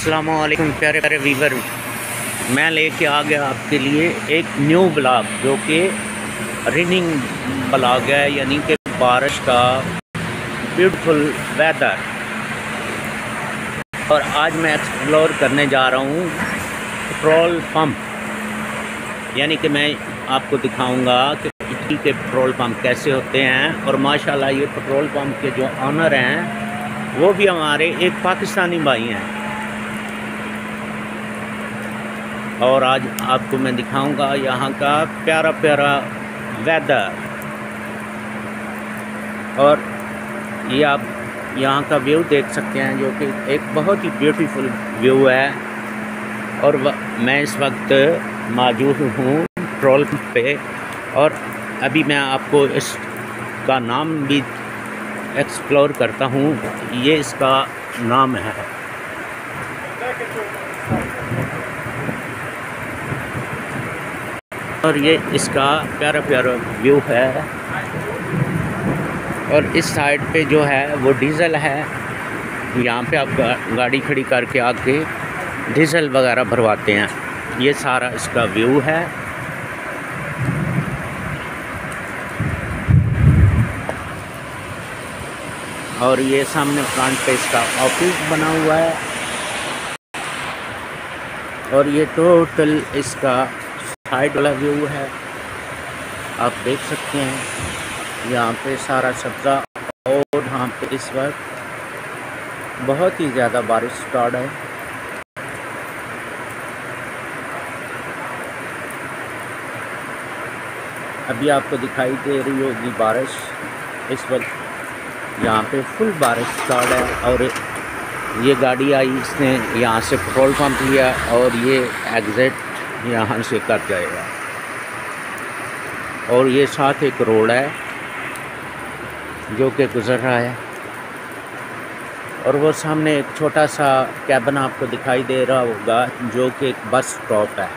अस्सलामुअलैकुम प्यारे प्यारे वीवर, मैं लेके आ गया आपके लिए एक न्यू ब्लॉग जो कि रेनिंग ब्लॉग है, यानी कि बारिश का ब्यूटीफुल वेदर। और आज मैं एक्सप्लोर करने जा रहा हूँ पेट्रोल पंप, यानी कि मैं आपको दिखाऊंगा कि इटली के पेट्रोल पंप कैसे होते हैं। और माशाल्लाह ये पेट्रोल पंप के जो ऑनर हैं वो भी हमारे एक पाकिस्तानी भाई हैं। और आज आपको मैं दिखाऊंगा यहाँ का प्यारा प्यारा वेदर। और ये आप यहाँ का व्यू देख सकते हैं जो कि एक बहुत ही ब्यूटीफुल व्यू है। और मैं इस वक्त मौजूद हूँ पेट्रोल पंप पे, और अभी मैं आपको इसका नाम भी एक्सप्लोर करता हूँ। ये इसका नाम है, और ये इसका प्यारा प्यारा व्यू है। और इस साइड पे जो है वो डीज़ल है, यहाँ पे आप गाड़ी खड़ी करके आके डीज़ल वगैरह भरवाते हैं। ये सारा इसका व्यू है। और ये सामने फ्रंट पे इसका ऑफिस बना हुआ है। और ये टोटल इसका साइड वाला व्यू है, आप देख सकते हैं। यहाँ पे सारा सब्ज़ा, और यहाँ पे इस वक्त बहुत ही ज़्यादा बारिश स्टार्ट है। अभी आपको दिखाई दे रही होगी बारिश। इस वक्त यहाँ पे फुल बारिश स्टार्ट है। और ये गाड़ी आई, इसने यहाँ से पेट्रोल पंप लिया और ये एग्ज़िट यहाँ से कर जाएगा। और ये साथ एक रोड है जो कि गुज़र रहा है। और वो सामने एक छोटा सा कैबिन आपको दिखाई दे रहा होगा जो कि एक बस स्टॉप है।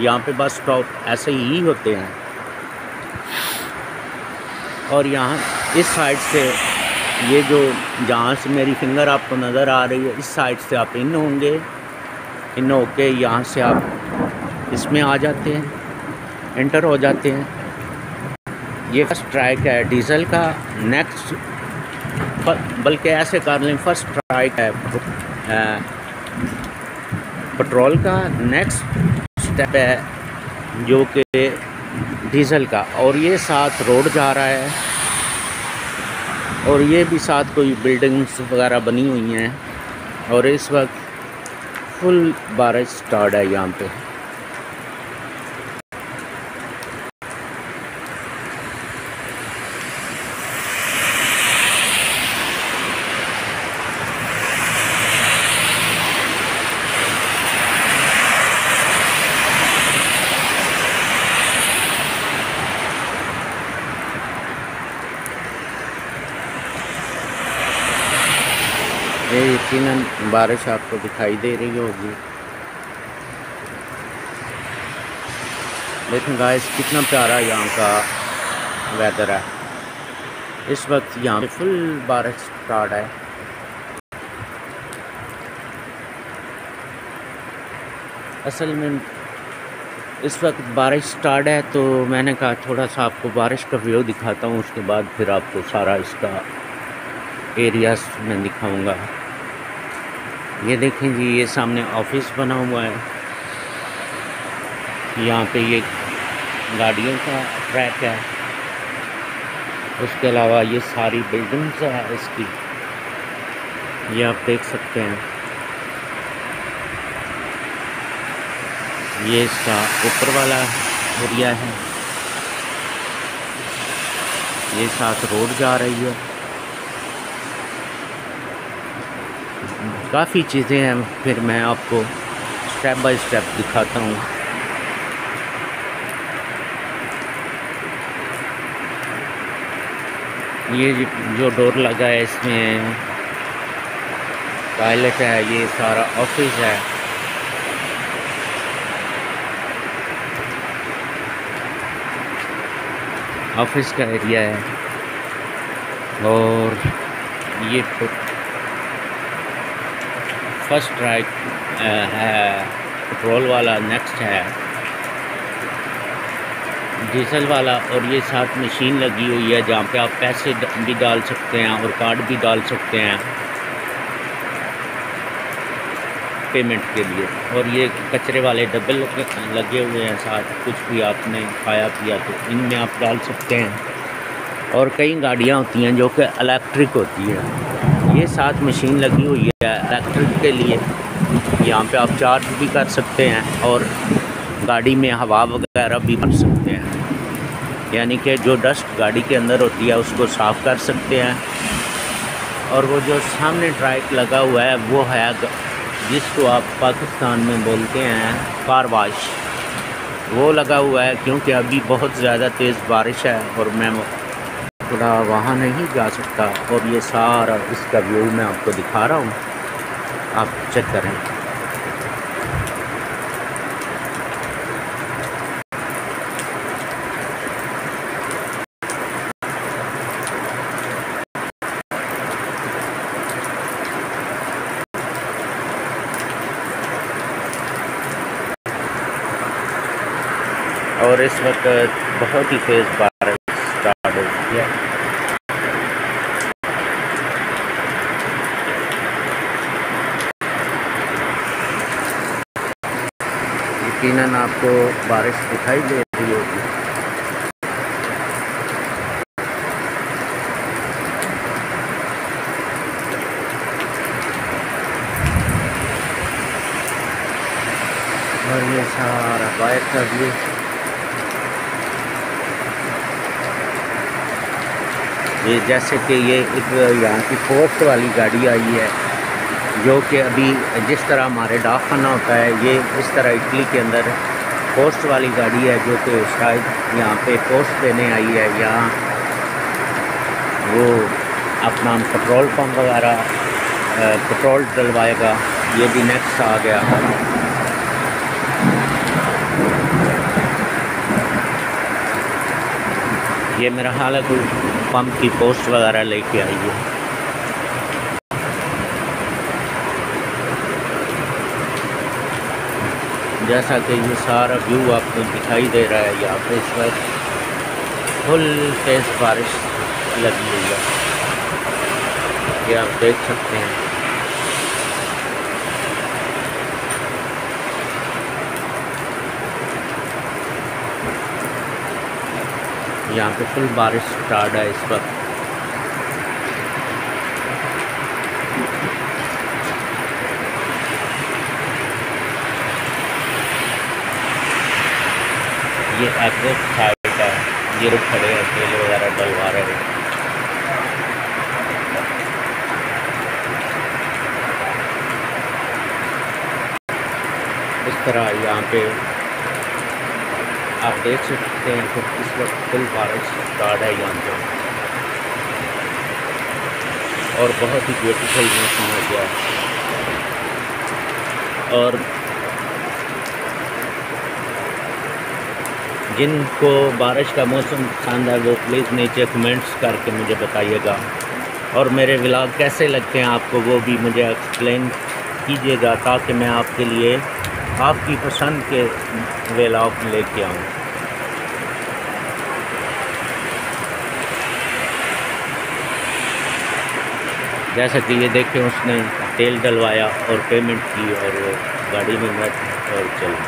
यहाँ पे बस स्टॉप ऐसे ही होते हैं। और यहाँ इस साइड से, ये जो जहाँ से मेरी फिंगर आपको नज़र आ रही है, इस साइड से आप इन होंगे। इन होके यहाँ से आप इसमें आ जाते हैं, एंटर हो जाते हैं। ये फर्स्ट ट्राइक है डीज़ल का। नेक्स्ट, बल्कि ऐसे कर लें, फर्स्ट ट्राइक है पेट्रोल का। नेक्स्ट स्टेप है जो कि डीज़ल का। और ये साथ रोड जा रहा है, और ये भी साथ कोई बिल्डिंग्स वगैरह बनी हुई हैं। और इस वक्त फुल बारिश स्टार्ट है यहाँ पे। ये यकीनन बारिश आपको दिखाई दे रही होगी। लेकिन गाइस, कितना प्यारा यहाँ का वेदर है। इस वक्त यहाँ पे फुल बारिश स्टार्ट है। असल में इस वक्त बारिश स्टार्ट है, तो मैंने कहा थोड़ा सा आपको बारिश का व्यू दिखाता हूँ, उसके बाद फिर आपको सारा इसका एरियाज में दिखाऊंगा। ये देखें जी, ये सामने ऑफिस बना हुआ है। यहाँ पे ये गाड़ियों का ट्रैक है। उसके अलावा ये सारी बिल्डिंग्स है इसकी, ये आप देख सकते हैं। ये इसका ऊपर वाला एरिया है। ये साथ रोड जा रही है। काफ़ी चीज़ें हैं, फिर मैं आपको स्टेप बाय स्टेप दिखाता हूँ। ये जो डोर लगा है इसमें टॉयलेट है। ये सारा ऑफिस है। ऑफिस का एरिया है। और ये फर्स्ट ट्रैक है पेट्रोल वाला, नेक्स्ट है डीजल वाला, और ये साथ मशीन लगी हुई है जहाँ पे आप पैसे भी डाल सकते हैं और कार्ड भी डाल सकते हैं पेमेंट के लिए। और ये कचरे वाले डब्बे लगे हुए हैं साथ, कुछ भी आपने खाया पिया तो इनमें आप डाल सकते हैं। और कई गाड़ियाँ होती हैं जो कि इलेक्ट्रिक होती है, ये साथ मशीन लगी हुई है इलेक्ट्रिक के लिए। यहाँ पे आप चार्ज भी कर सकते हैं और गाड़ी में हवा वगैरह भी भर सकते हैं, यानी कि जो डस्ट गाड़ी के अंदर होती है उसको साफ़ कर सकते हैं। और वो जो सामने ट्रैक लगा हुआ है वो है जिसको आप पाकिस्तान में बोलते हैं कार वाश, वो लगा हुआ है क्योंकि अभी बहुत ज़्यादा तेज़ बारिश है और मैं थोड़ा वहाँ नहीं जा सकता। और ये सारा इसका व्यू मैं आपको दिखा रहा हूँ, आप चेक करें। और इस वक्त बहुत ही तेज़ बारिश स्टार्ट हो गई है। यकीनन आपको बारिश दिखाई दे रही होगी। और ये सारा बाहर का व्यू, ये जैसे कि ये एक यहाँ की पोस्ट वाली गाड़ी आई है जो कि अभी जिस तरह हमारे डाकखाना होता है, ये इस तरह इटली के अंदर पोस्ट वाली गाड़ी है जो कि शायद यहाँ पे पोस्ट देने आई है। यहाँ वो अपना पेट्रोल पंप वगैरह पेट्रोल डलवाएगा। ये भी नेक्स्ट आ गया। ये मेरा हाल है कोई पंप की पोस्ट वगैरह लेके आई है। जैसा कि ये सारा व्यू आपको दिखाई दे रहा है, यहाँ पे इस वक्त फुल तेज़ बारिश लगी हुई है, ये आप देख सकते हैं। यहाँ पे फुल बारिश स्टार्ट है इस वक्त। ये एग्जॉस्ट साइड है, ये लोग खड़े हैं तेल वगैरह डलवा रहे हैं। इस तरह यहाँ पे आप देख सकते हैं कि इस वक्त फुल बारिश स्टार्ट है यहाँ पे, और बहुत ही ब्यूटीफुल मौसम हो गया है। और जिनको बारिश का मौसम पसंद है वो प्लीज़ नीचे कमेंट्स करके मुझे बताइएगा, और मेरे व्लॉग कैसे लगते हैं आपको वो भी मुझे एक्सप्लेन कीजिएगा, ताकि मैं आपके लिए आपकी पसंद के व्लॉग लेके आऊँ। जैसा कि ये देखें, उसने तेल डलवाया और पेमेंट की और वो गाड़ी में बैठ और चला।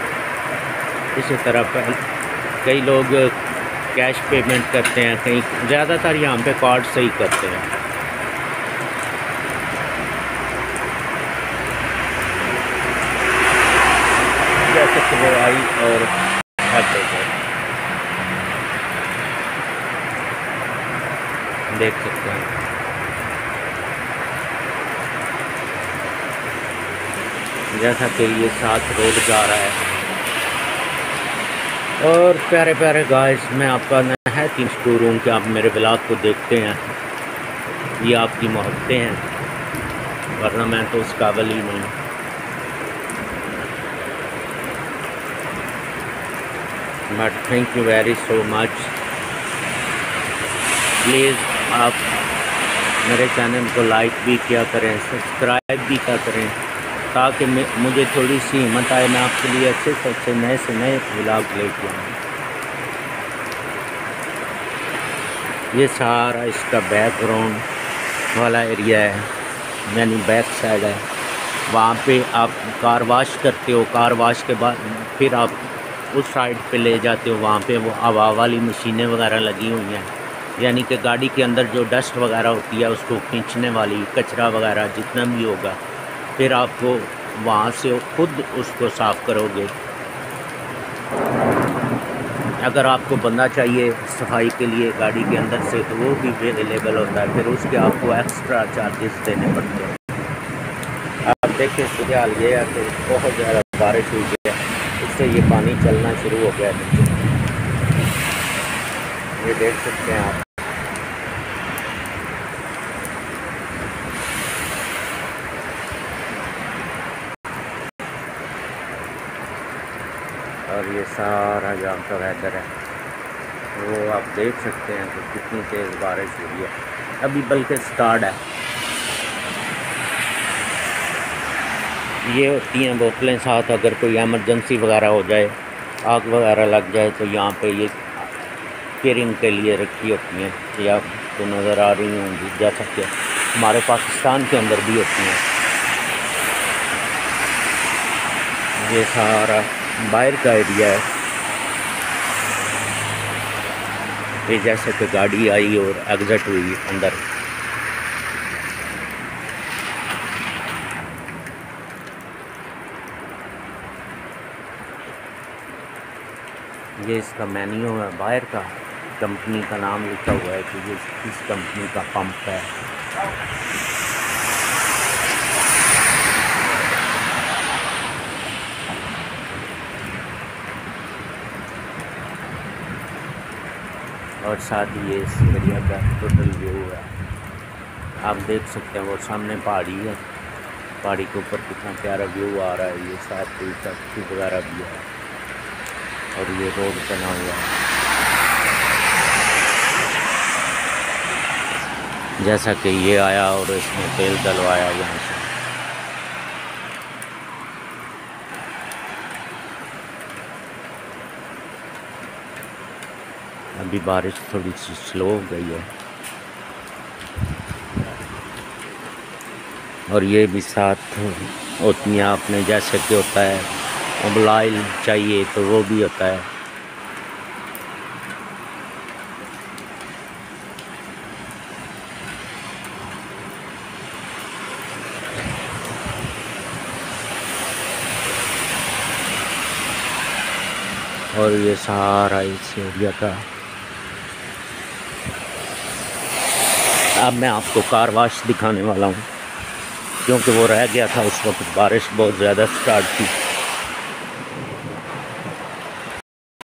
इसी तरह कई लोग कैश पेमेंट करते हैं, कहीं ज़्यादातर यहाँ पे कार्ड से ही करते हैं। जैसे कि वो आई और देख सकते हैं। जैसा कि ये साथ रोड जा रहा है। और प्यारे प्यारे गाइस, मैं आपका नहायत मशकूर हूँ कि आप मेरे व्लॉग को देखते हैं। ये आपकी मोहब्बतें हैं, वरना मैं तो उस काबिल ही नहीं। But thank you very so much. Please आप मेरे चैनल को लाइक भी किया करें, सब्सक्राइब भी किया करें, ताकि मुझे थोड़ी सी हिम्मत आए, मैं आपके लिए अच्छे से अच्छे नए से नए व्लॉग लेके आऊँ। ये सारा इसका बैकग्राउंड वाला एरिया है, यानी बैक साइड है। वहाँ पे आप कार वॉश करते हो, कार वॉश के बाद फिर आप उस साइड पे ले जाते हो, वहाँ पे वो हवा वाली मशीनें वगैरह लगी हुई हैं, यानी कि गाड़ी के अंदर जो डस्ट वगैरह होती है उसको खींचने वाली, कचरा वगैरह जितना भी होगा, फिर आपको वहाँ से खुद उसको साफ़ करोगे। अगर आपको बंदा चाहिए सफाई के लिए गाड़ी के अंदर से, तो वो भी अवेलेबल होता है, फिर उसके आपको एक्स्ट्रा चार्जेस देने पड़ते हैं। आप देखिए सूर्याल ये है कि बहुत ज़्यादा बारिश हुई है, इससे ये पानी चलना शुरू हो गया नीचे, ये देख सकते हैं आप। और ये सारा जहाँ का वेदर है वो आप देख सकते हैं कि कितनी तेज़ बारिश हुई है, अभी बल्कि स्टार्ट है। ये होती हैं बोतलें साथ, अगर कोई एमरजेंसी वगैरह हो जाए, आग वगैरह लग जाए, तो यहाँ पे ये केयरिंग के लिए रखी होती हैं। ये आपको नज़र आ रही होंगी, जैसा कि हमारे पाकिस्तान के अंदर भी होती हैं। ये सारा बाहर का एरिया है, ये जैसे कि गाड़ी आई और एग्जिट हुई अंदर। ये इसका मेन्यू है बाहर का, कंपनी का नाम लिखा हुआ है कि ये किस कंपनी का पंप है। और साथ ही ये इस एरिया का टोटल व्यू है, आप देख सकते हैं। वो सामने पहाड़ी है, पहाड़ी के ऊपर कितना प्यारा व्यू आ रहा है। ये साथ ही फैक्ट्री वगैरह भी है और ये रोड बना हुआ है, जैसा कि ये आया और इसमें तेल डलवाया यहाँ से। अभी बारिश थोड़ी सी स्लो हो गई है और ये भी साथ होती हैं आपने, जैसे कि होता है मोबाइल चाहिए तो वो भी होता है। और ये सारा इस एरिया का। अब मैं आपको कार वॉश दिखाने वाला हूँ, क्योंकि वो रह गया था उस वक्त बारिश बहुत ज़्यादा स्टार्ट थी।